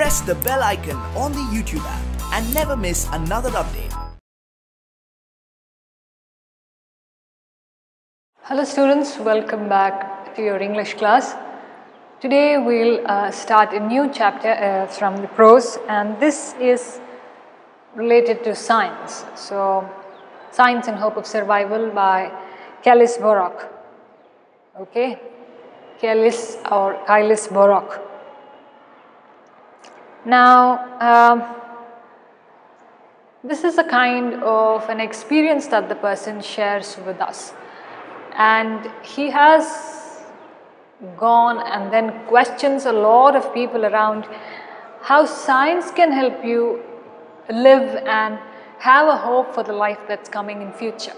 press the bell icon on the YouTube app and never miss another update. Hello students, welcome back to your English class. Today we'll start a new chapter from the prose, and this is related to science. So, Science and Hope of Survival by Kailis Borok. Okay, Kailis or Kailis Borok. Now, this is a kind of an experience that the person shares with us, and he has gone and then questions a lot of people around how science can help you live and have a hope for the life that's coming in future.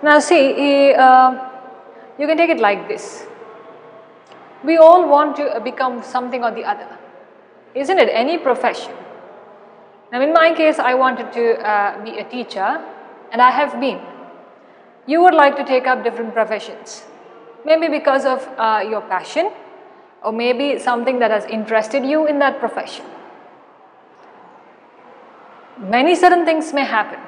Now see, you can take it like this. We all want to become something or the other, isn't it? Any profession. Now in my case, I wanted to be a teacher, and I have been. You would like to take up different professions, maybe because of your passion, or maybe something that has interested you in that profession. Many certain things may happen.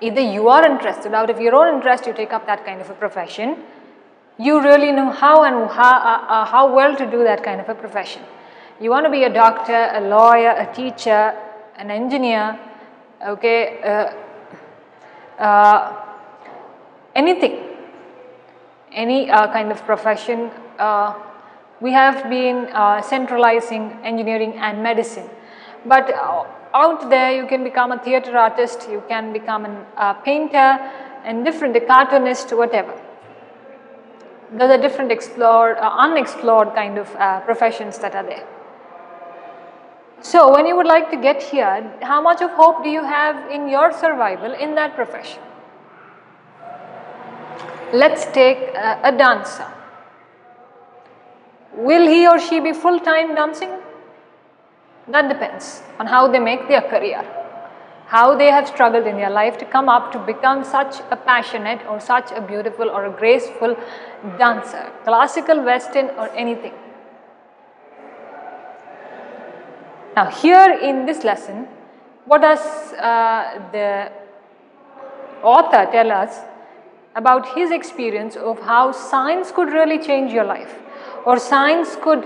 Either you are interested, out of your own interest you take up that kind of a profession. You really know how well to do that kind of a profession. You want to be a doctor, a lawyer, a teacher, an engineer, okay, anything, any kind of profession. We have been centralizing engineering and medicine, but out there you can become a theatre artist, you can become a painter, and a cartoonist, whatever. There are different explored, unexplored kind of professions that are there. So when you would like to get here, how much of hope do you have in your survival in that profession? Let's take a dancer. Will he or she be full-time dancing? That depends on how they make their career, how they have struggled in their life to come up to become such a passionate or such a beautiful or a graceful dancer, classical, western, or anything. Now here in this lesson, what does the author tell us about his experience of how science could really change your life, or science could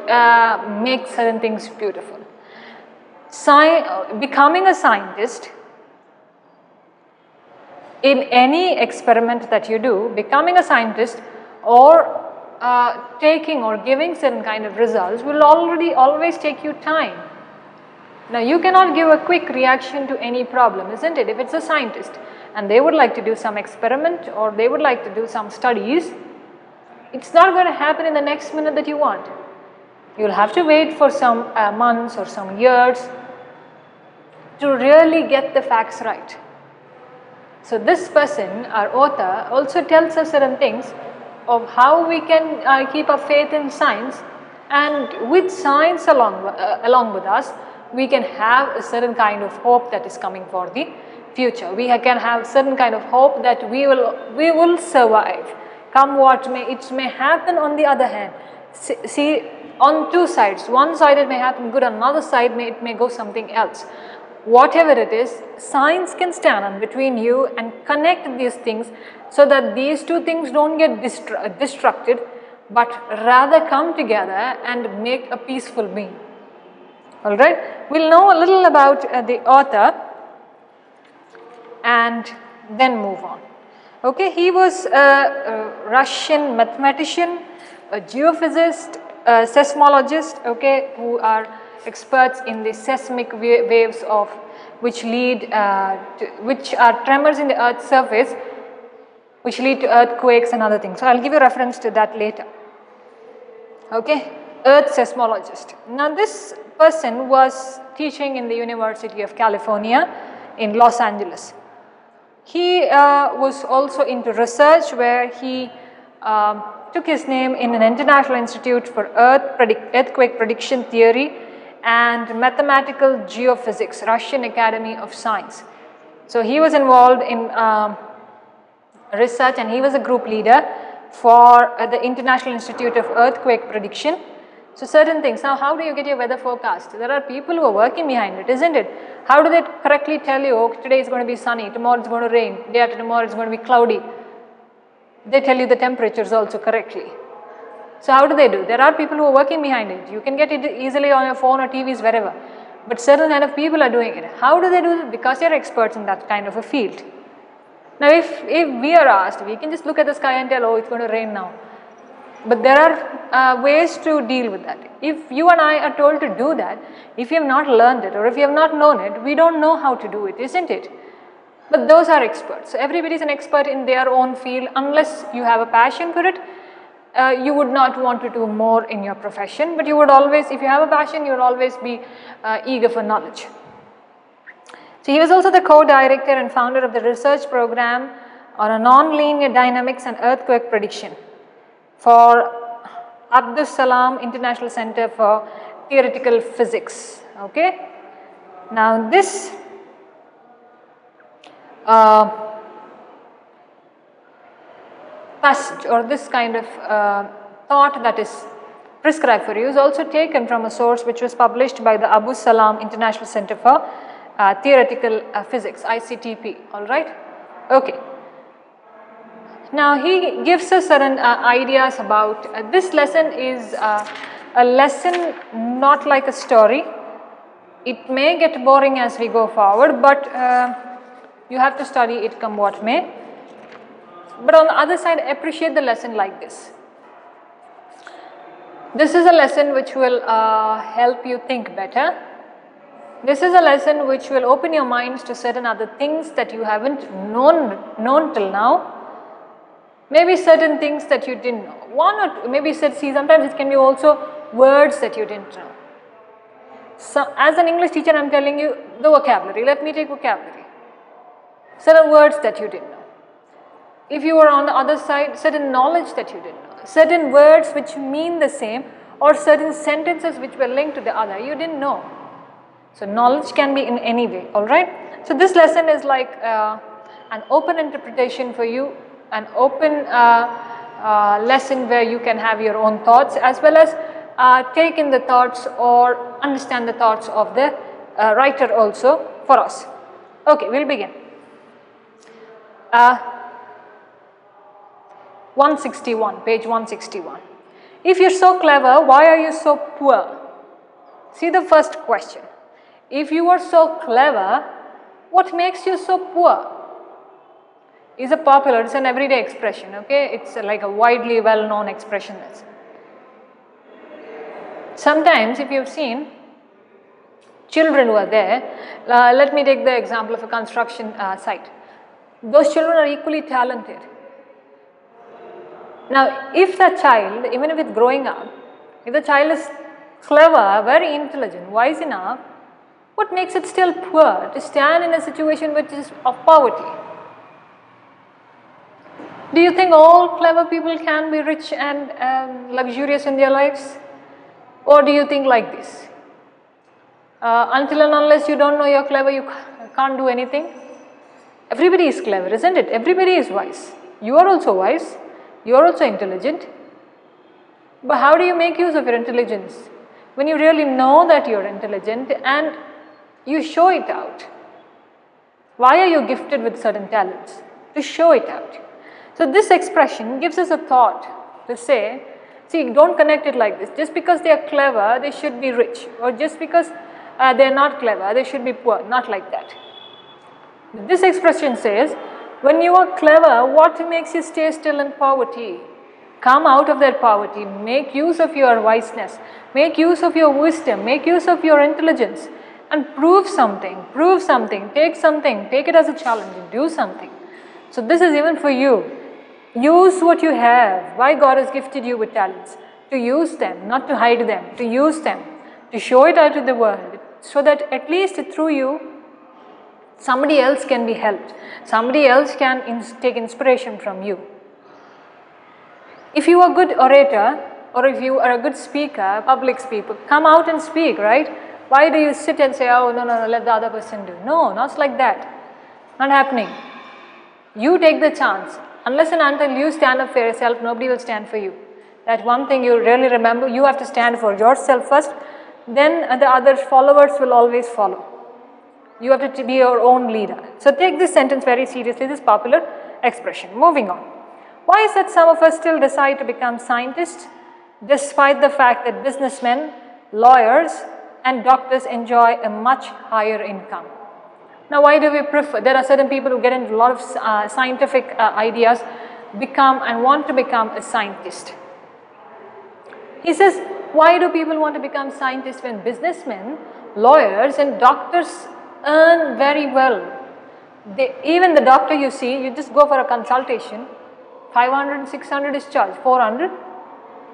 make certain things beautiful? Becoming a scientist, in any experiment that you do, becoming a scientist or taking or giving certain kind of results will always take you time. Now you cannot give a quick reaction to any problem, isn't it? If it's a scientist and they would like to do some experiment or they would like to do some studies, it's not going to happen in the next minute that you want. You'll have to wait for some months or some years to really get the facts right. So this person, our author, also tells us certain things of how we can keep our faith in science, and with science along with us, we can have a certain kind of hope that is coming for the future. We can have certain kind of hope that we will survive. Come what may, it may happen on the other hand. See, on two sides. One side it may happen good, on another side it may go something else. Whatever it is, science can stand on between you and connect these things so that these two things don't get destructed, but rather come together and make a peaceful being. Alright, we'll know a little about the author and then move on. Okay, he was a Russian mathematician, a geophysicist, a seismologist, okay, who are experts in the seismic waves of which are tremors in the earth's surface, which lead to earthquakes and other things. So I'll give you reference to that later. Okay, earth seismologist. Now this person was teaching in the University of California in Los Angeles. He was also into research, where he took his name in an International Institute for Earthquake Prediction Theory and Mathematical Geophysics, Russian Academy of Science. So he was involved in research, and he was a group leader for the International Institute of Earthquake Prediction So certain things. Now how do you get your weather forecast? There are people who are working behind it, isn't it? How do they correctly tell you, oh, today is going to be sunny, tomorrow it's going to rain, day after tomorrow it's going to be cloudy. They tell you the temperatures also correctly. So how do they do? There are people who are working behind it. You can get it easily on your phone or TVs, wherever. But certain kind of people are doing it. How do they do it? Because they are experts in that kind of a field. Now if we are asked, we can just look at the sky and tell, oh, it's going to rain now. But there are ways to deal with that. If you and I are told to do that, if you have not learned it or if you have not known it, we don't know how to do it, isn't it? But those are experts. So everybody is an expert in their own field. Unless you have a passion for it, you would not want to do more in your profession. But you would always, if you have a passion, you would always be eager for knowledge. So he was also the co-director and founder of the research program on a non-linear dynamics and earthquake prediction for Abdus Salam International Center for Theoretical Physics. Okay. Now this passage or this kind of thought that is prescribed for you is also taken from a source which was published by the Abu Salam International Center for Theoretical Physics, ICTP. All right. Okay. Now he gives us certain ideas about this lesson is a lesson not like a story. It may get boring as we go forward, but you have to study it come what may. But on the other side, appreciate the lesson like this. This is a lesson which will help you think better. This is a lesson which will open your minds to certain other things that you haven't known till now. Maybe certain things that you didn't know. One or two, maybe see, sometimes it can be also words that you didn't know. So as an English teacher, I am telling you the vocabulary. Let me take vocabulary. Certain words that you didn't know. If you were on the other side, certain knowledge that you didn't know. Certain words which mean the same or certain sentences which were linked to the other, you didn't know. So knowledge can be in any way, alright. So this lesson is like an open interpretation for you, an open lesson where you can have your own thoughts as well as take in the thoughts or understand the thoughts of the writer also for us. Okay, we'll begin. 161, page 161. If you're so clever, why are you so poor? See the first question. If you are so clever, what makes you so poor? Is a popular, it's an everyday expression, okay? It's like a widely well-known expression. Sometimes, if you've seen children who are there, let me take the example of a construction site. Those children are equally talented. Now, if the child, even if it's growing up, if the child is clever, very intelligent, wise enough, what makes it still poor to stand in a situation which is of poverty? Do you think all clever people can be rich and luxurious in their lives? Or do you think like this? Until and unless you don't know you're clever, you can't do anything. Everybody is clever, isn't it? Everybody is wise. You are also wise. You are also intelligent. But how do you make use of your intelligence? When you really know that you are intelligent and you show it out. Why are you gifted with certain talents? To show it out. So this expression gives us a thought to say, see, don't connect it like this. Just because they are clever, they should be rich. Or just because they are not clever, they should be poor. Not like that. This expression says, when you are clever, what makes you stay still in poverty? Come out of that poverty. Make use of your wiseness. Make use of your wisdom. Make use of your intelligence. And prove something. Prove something. Take something. Take it as a challenge. Do something. So this is even for you. Use what you have. Why God has gifted you with talents? To use them, not to hide them. To use them. To show it out to the world. So that at least through you, somebody else can be helped. Somebody else can take inspiration from you. If you are a good orator or if you are a good speaker, public speaker, come out and speak, right? Why do you sit and say, oh, no, let the other person do? No, not like that. Not happening. You take the chance. Unless and until you stand up for yourself, nobody will stand for you. That one thing you really remember, you have to stand for yourself first, then the other followers will always follow. You have to be your own leader. So take this sentence very seriously, this popular expression. Moving on. Why is it some of us still decide to become scientists despite the fact that businessmen, lawyers and doctors enjoy a much higher income? Now why do we prefer? There are certain people who get into a lot of scientific ideas, become and want to become a scientist. He says, why do people want to become scientists when businessmen, lawyers and doctors earn very well? Even the doctor you see, you just go for a consultation, 500, 600 is charged, 400.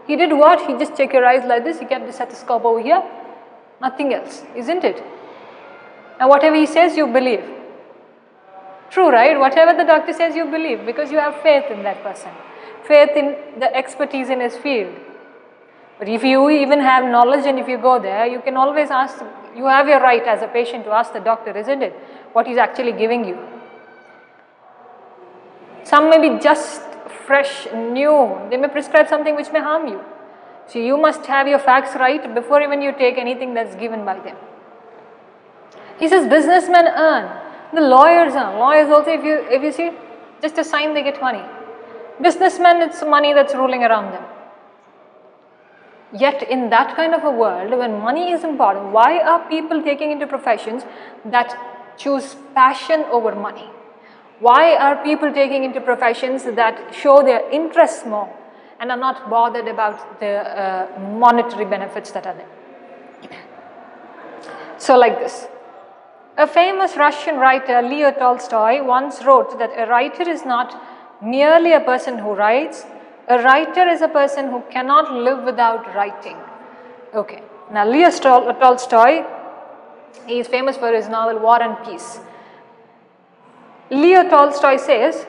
He did what? He just checked your eyes like this, he kept the stethoscope over here, nothing else, isn't it? And whatever he says, you believe. True, right? Whatever the doctor says, you believe because you have faith in that person, faith in the expertise in his field. But if you even have knowledge and if you go there, you can always ask, you have your right as a patient to ask the doctor, isn't it, what he's actually giving you. Some may be just fresh, new, they may prescribe something which may harm you. So you must have your facts right before even you take anything that's given by them. He says businessmen earn, the lawyers earn. Lawyers also, if you see, just a sign they get money. Businessmen, it's money that's ruling around them. Yet in that kind of a world, when money is important, why are people taking into professions that choose passion over money? Why are people taking into professions that show their interests more and are not bothered about the monetary benefits that are there? So like this. A famous Russian writer, Leo Tolstoy, once wrote that a writer is not merely a person who writes. A writer is a person who cannot live without writing. Okay. Now Leo Tolstoy, he is famous for his novel War and Peace. Leo Tolstoy says,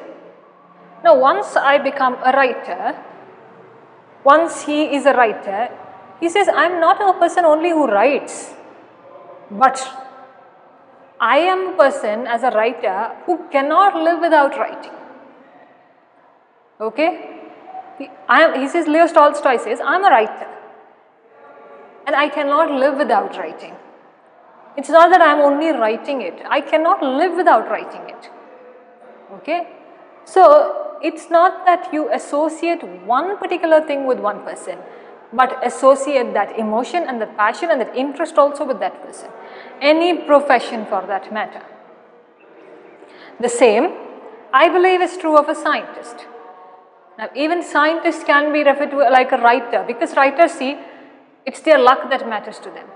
now once I become a writer, once he is a writer, he says, I am not a person only who writes, but I am a person as a writer who cannot live without writing. Okay? He says, Leo Tolstoy says, I am a writer and I cannot live without writing. It's not that I am only writing it, I cannot live without writing it. Okay? So, it's not that you associate one particular thing with one person, but associate that emotion and that passion and that interest also with that person. Any profession for that matter. The same, I believe, is true of a scientist. Now, even scientists can be referred to like a writer, because writers see, it's their luck that matters to them.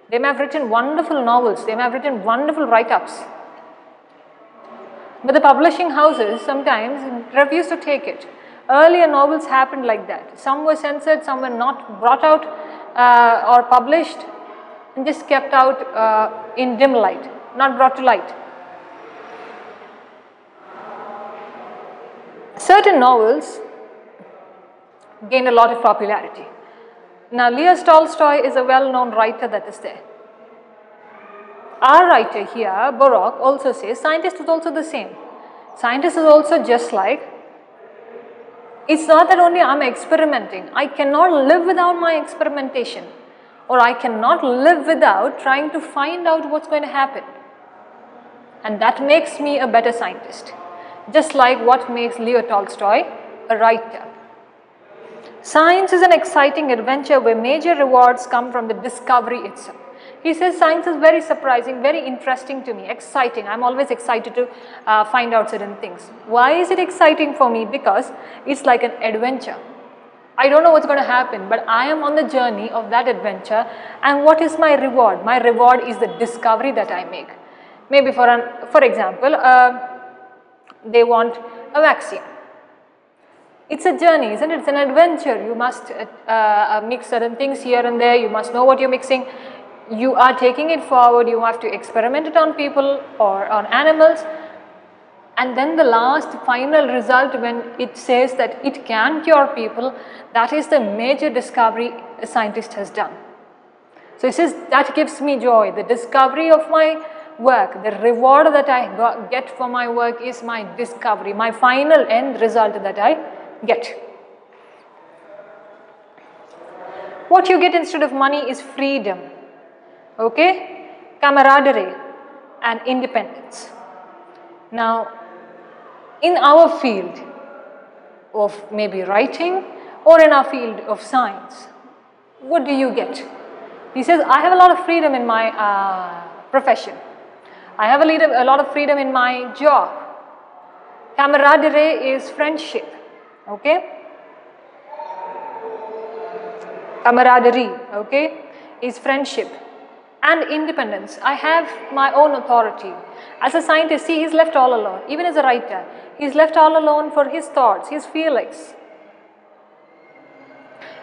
They may have written wonderful novels, they may have written wonderful write-ups, but the publishing houses sometimes refuse to take it. Earlier novels happened like that. Some were censored, some were not brought out or published and just kept out in dim light, not brought to light. Certain novels gained a lot of popularity. Now, Leo Tolstoy is a well-known writer that is there. Our writer here, Borok, also says scientist is also the same. Scientist is also just like, it's not that only I'm experimenting. I cannot live without my experimentation, or I cannot live without trying to find out what's going to happen. And that makes me a better scientist. Just like what makes Leo Tolstoy a writer. Science is an exciting adventure where major rewards come from the discovery itself. He says science is very surprising, very interesting to me, exciting. I'm always excited to find out certain things. Why is it exciting for me? Because it's like an adventure. I don't know what's going to happen, but I am on the journey of that adventure. And what is my reward? My reward is the discovery that I make. Maybe for example, they want a vaccine. It's a journey, isn't it? It's an adventure. You must mix certain things here and there. You must know what you're mixing. You are taking it forward. You have to experiment it on people or on animals. And then the last final result, when it says that it can cure people, that is the major discovery a scientist has done. So he says that gives me joy. The discovery of my work, the reward that I get for my work is my discovery, my final end result that I get. What you get instead of money is freedom, okay, camaraderie and independence. Now, in our field of maybe writing or in our field of science, what do you get? He says, I have a lot of freedom in my profession. I have a lot of freedom in my job. Camaraderie is friendship, okay? Camaraderie, okay, is friendship. And independence. I have my own authority. As a scientist, see, he's left all alone. Even as a writer, he's left all alone for his thoughts, his feelings.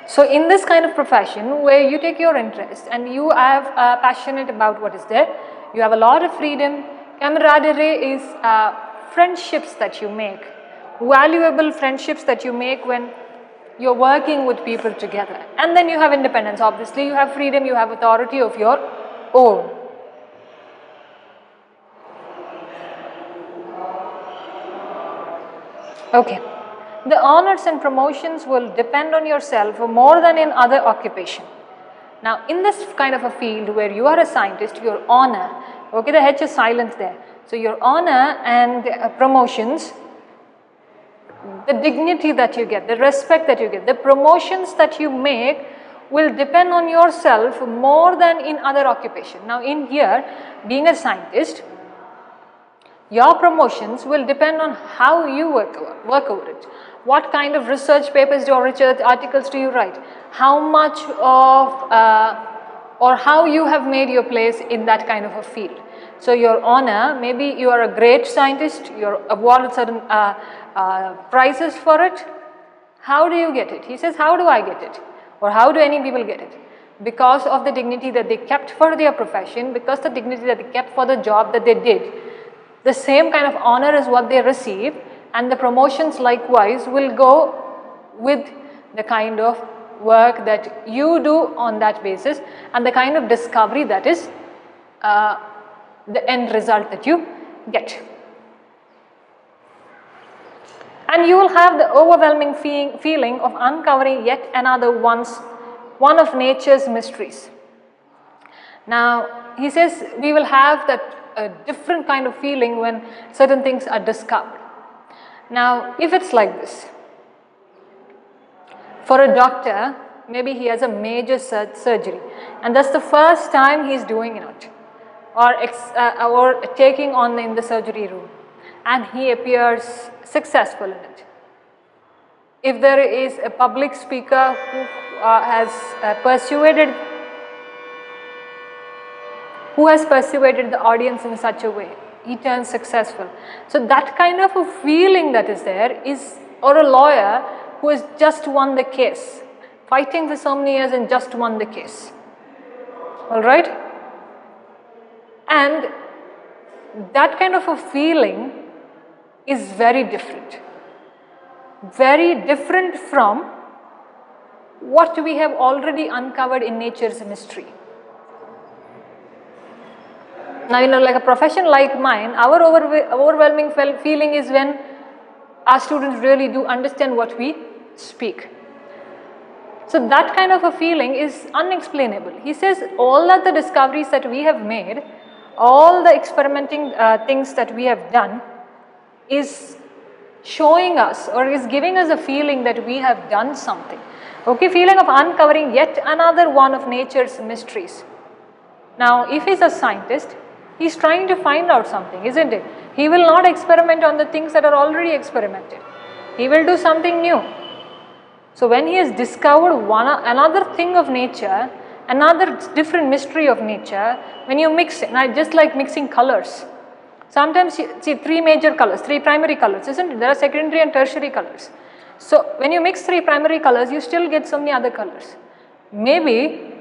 So in this kind of profession where you take your interest and you are passionate about what is there, you have a lot of freedom. Camaraderie is friendships that you make, valuable friendships that you make when you're working with people together. And then you have independence. Obviously, you have freedom, you have authority of your own. Okay. The honors and promotions will depend on yourself more than in other occupation. Now, in this kind of a field where you are a scientist, your honor, okay, the H is silent there. So, your honor and promotions, the dignity that you get, the respect that you get, the promotions that you make will depend on yourself more than in other occupation. Now, in here, being a scientist, your promotions will depend on how you work over it. What kind of research papers or research articles do you write? How much of or how you have made your place in that kind of a field. So, your honor, maybe you are a great scientist, you are awarded certain prizes for it. How do you get it? He says, how do I get it? Or how do any people get it? Because of the dignity that they kept for their profession, because the dignity that they kept for the job that they did. The same kind of honor is what they receive, and the promotions likewise will go with the kind of work that you do on that basis and the kind of discovery that is the end result that you get. And you will have the overwhelming feeling of uncovering yet another one of nature's mysteries. Now, he says we will have that a different kind of feeling when certain things are discovered. Now, if it's like this, for a doctor, maybe he has a major surgery and that's the first time he's doing it or taking on in the surgery room, and he appears successful in it. If there is a public speaker who has persuaded the audience in such a way, he turns successful. So that kind of a feeling that is there is, or a lawyer who has just won the case, fighting for so many years and just won the case. Alright? And that kind of a feeling is very different. Very different from what we have already uncovered in nature's mystery. Now, like a profession like mine, our overwhelming feeling is when our students really do understand what we speak. So that kind of a feeling is unexplainable. He says all of the discoveries that we have made, all the experimenting things that we have done is showing us or is giving us a feeling that we have done something. Okay, feeling of uncovering yet another one of nature's mysteries. Now, if he's a scientist, he's trying to find out something, isn't it? He will not experiment on the things that are already experimented. He will do something new. So when he has discovered another thing of nature, another different mystery of nature, when you mix it, just like mixing colors. Sometimes you see three major colors, three primary colors, isn't it? There are secondary and tertiary colors. So when you mix three primary colors, you still get so many other colors. Maybe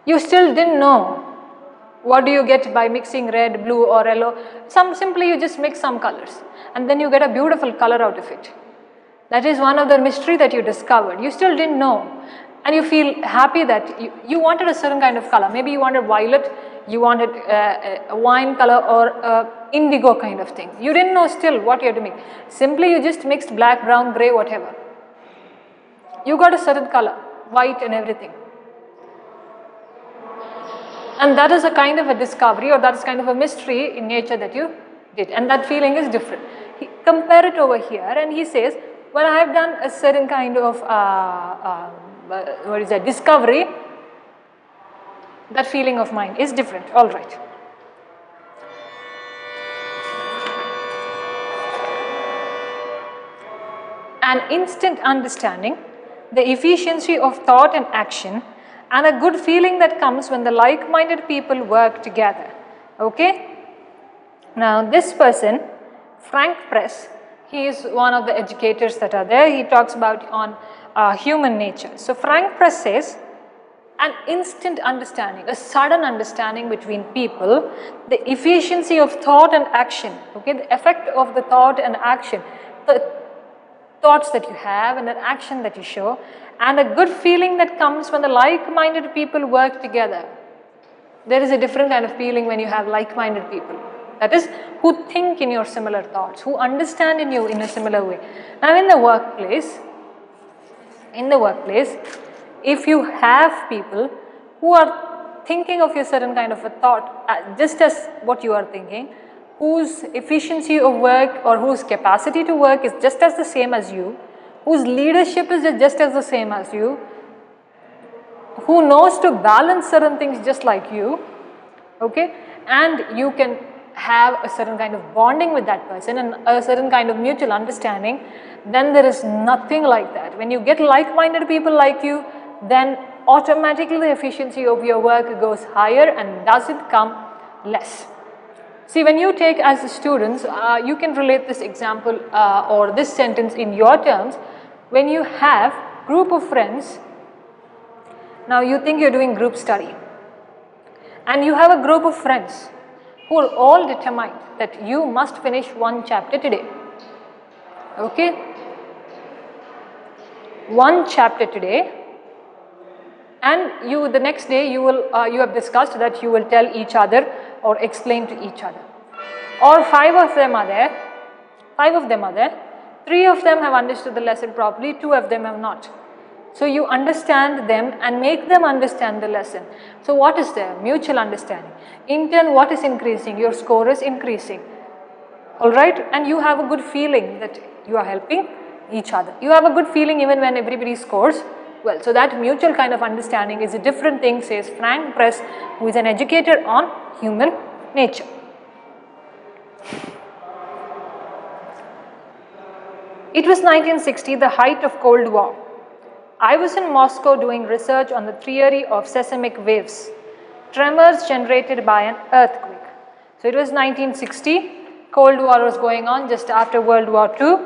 you still didn't know what do you get by mixing red, blue or yellow. Simply you just mix some colors and then you get a beautiful color out of it. That is one of the mystery that you discovered. You still didn't know and you feel happy that you wanted a certain kind of color. Maybe you wanted violet, you wanted a wine color or indigo kind of thing. You didn't know still what you had to make. Simply you just mixed black, brown, grey, whatever. You got a certain color. white and everything. And that is a kind of a discovery, or that is kind of a mystery in nature that you did, and that feeling is different. Compare it over here, and he says, when I have done a certain kind of discovery, that feeling of mine is different. All right. An instant understanding, the efficiency of thought and action, and a good feeling that comes when the like-minded people work together. Okay? Now this person, Frank Press, he is one of the educators that are there. He talks about on human nature. So Frank Press says, an instant understanding, a sudden understanding between people, the efficiency of thought and action, okay, the effect of the thought and action, the thoughts that you have and the action that you show, and a good feeling that comes when the like-minded people work together. There is a different kind of feeling when you have like-minded people. That is, who think in your similar thoughts, who understand in you in a similar way. Now in the workplace, if you have people who are thinking of your certain kind of a thought, just as what you are thinking, whose efficiency of work or whose capacity to work is just as the same as you, whose leadership is just as the same as you, who knows to balance certain things just like you, okay, and you can have a certain kind of bonding with that person and a certain kind of mutual understanding, then there is nothing like that. When you get like-minded people like you, then automatically the efficiency of your work goes higher and doesn't come less. See, when you take as students, you can relate this example or this sentence in your terms. When you have group of friends, now you think you're doing group study, and you have a group of friends who are all determined that you must finish one chapter today. Okay? One chapter today, and the next day you have discussed that you will tell each other or explain to each other. Or five of them are there, 3 of them have understood the lesson properly, 2 of them have not. So you understand them and make them understand the lesson. So what is there? Mutual understanding. In turn, what is increasing? Your score is increasing. Alright? And you have a good feeling that you are helping each other. You have a good feeling even when everybody scores well. So that mutual kind of understanding is a different thing, says Frank Press, who is an educator on human nature. It was 1960, the height of Cold War. I was in Moscow doing research on the theory of seismic waves, tremors generated by an earthquake. So it was 1960, Cold War was going on just after World War II,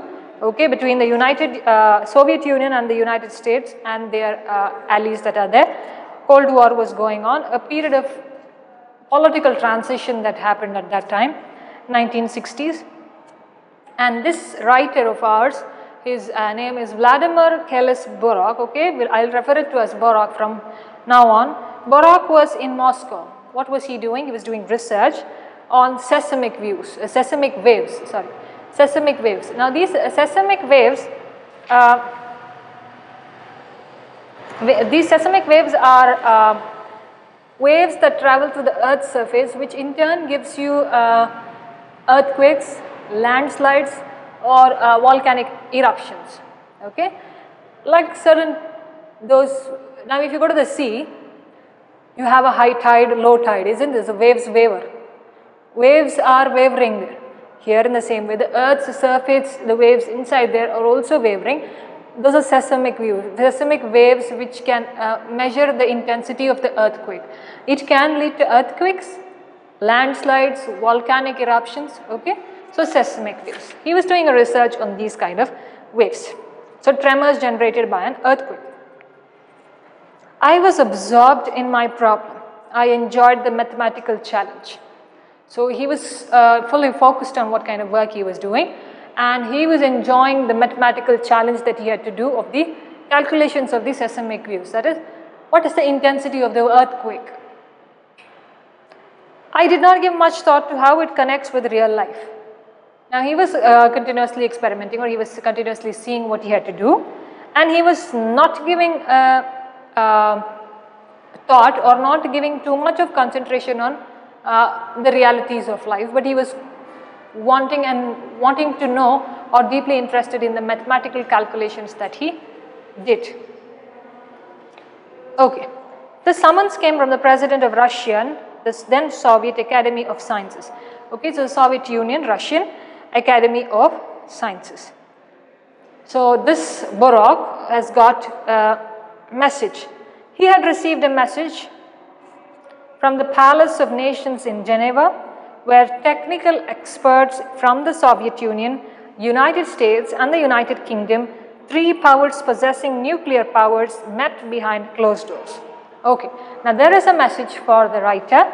okay, between the Soviet Union and the United States and their allies that are there. Cold War was going on, a period of political transition that happened at that time, 1960s. And this writer of ours, his name is Vladimir Keles-Borok, okay, I'll refer it to as Borok from now on. Borok was in Moscow. What was he doing? He was doing research on seismic waves. Now these seismic waves, are waves that travel through the Earth's surface, which in turn gives you earthquakes, landslides, or volcanic eruptions. Okay, like certain those. Now, if you go to the sea, you have a high tide, low tide, isn't this? A waves waver. Waves are wavering there. Here, in the same way, the Earth's surface, the waves inside there are also wavering. Those are seismic waves which can measure the intensity of the earthquake. It can lead to earthquakes, landslides, volcanic eruptions. Okay. So seismic waves. He was doing a research on these kind of waves. So tremors generated by an earthquake. I was absorbed in my problem. I enjoyed the mathematical challenge. So he was fully focused on what kind of work he was doing, and he was enjoying the mathematical challenge that he had to do of the calculations of the seismic waves. That is, what is the intensity of the earthquake? I did not give much thought to how it connects with real life. Now he was continuously experimenting, or he was continuously seeing what he had to do, and he was not giving thought or not giving too much of concentration on the realities of life, but he was wanting to know or deeply interested in the mathematical calculations that he did. Okay, the summons came from the president of Russian, this then Soviet Academy of Sciences. Okay, so the Soviet Union, Russian Academy of Sciences. So this Borok has got a message. He had received a message from the Palace of Nations in Geneva, where technical experts from the Soviet Union, United States and the United Kingdom, 3 powers possessing nuclear powers, met behind closed doors. Okay, now there is a message for the writer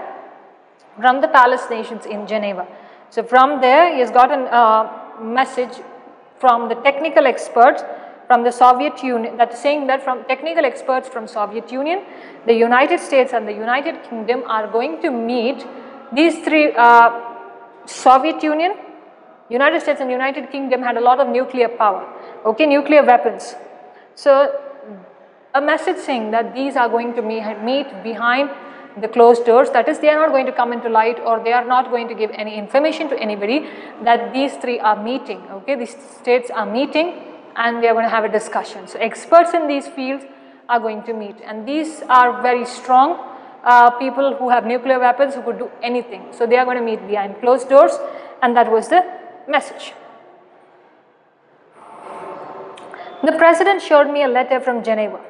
from the Palace Nations in Geneva. So from there he has got a message from the technical experts from the Soviet Union, that is saying that from technical experts from Soviet Union, the United States and the United Kingdom are going to meet. These 3, Soviet Union, United States and United Kingdom had a lot of nuclear power, okay, nuclear weapons. So a message saying that these are going to meet behind the closed doors, that is, they are not going to come into light, or they are not going to give any information to anybody that these 3 are meeting, okay, these states are meeting and they are going to have a discussion. So experts in these fields are going to meet, and these are very strong people who have nuclear weapons, who could do anything. So they are going to meet behind closed doors, and that was the message. The president showed me a letter from Geneva.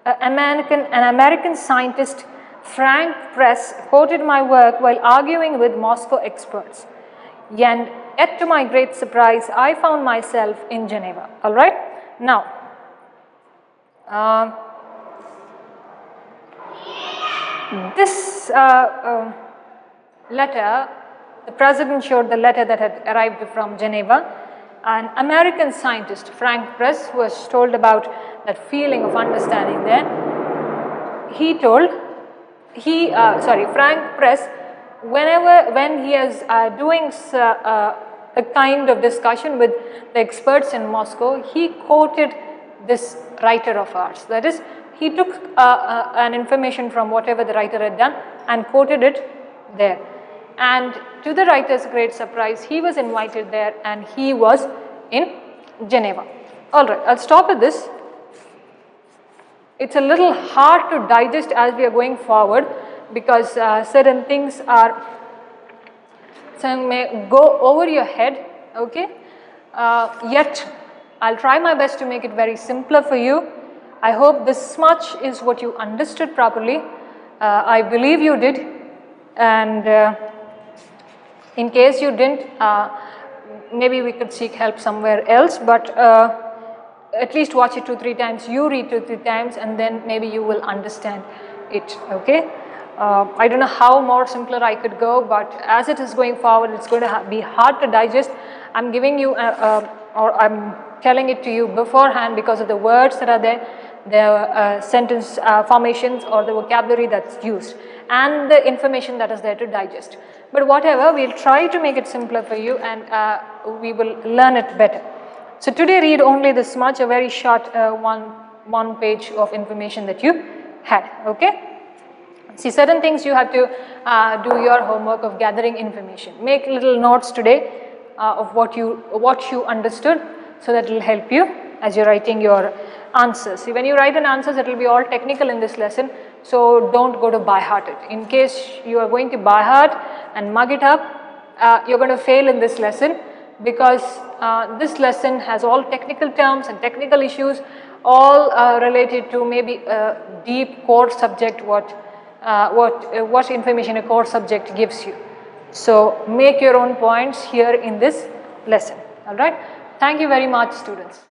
An American scientist, Frank Press, quoted my work while arguing with Moscow experts. And yet to my great surprise, I found myself in Geneva. All right. Now, this letter, the president showed the letter that had arrived from Geneva. An American scientist, Frank Press, who was told about that feeling of understanding there, Frank Press, when he is doing a kind of discussion with the experts in Moscow, he quoted this writer of ours. That is, he took an information from whatever the writer had done and quoted it there. And to the writer's great surprise, he was invited there and he was in Geneva. Alright, I'll stop at this. It's a little hard to digest as we are going forward, because certain things may go over your head, okay? Yet, I'll try my best to make it very simpler for you. I hope this much is what you understood properly. I believe you did, and in case you didn't, maybe we could seek help somewhere else, but at least watch it 2-3 times, you read 2-3 times, and then maybe you will understand it, okay? I don't know how more simpler I could go, but as it is going forward, it's going to be hard to digest. I'm giving you, or I'm telling it to you beforehand because of the words that are there, the sentence formations or the vocabulary that's used, and the information that is there to digest. But whatever, we'll try to make it simpler for you, and we will learn it better. So today read only this much, a very short one page of information that you had, okay? See, certain things you have to do your homework of gathering information. Make little notes today of what you understood, so that it will help you as you're writing your answers. See, when you write an answers, it will be all technical in this lesson, so don't go to by heart it. In case you are going to by heart and mug it up, you're going to fail in this lesson, because this lesson has all technical terms and technical issues, all related to maybe a deep core subject, what information a core subject gives you. So make your own points here in this lesson. All right. Thank you very much, students.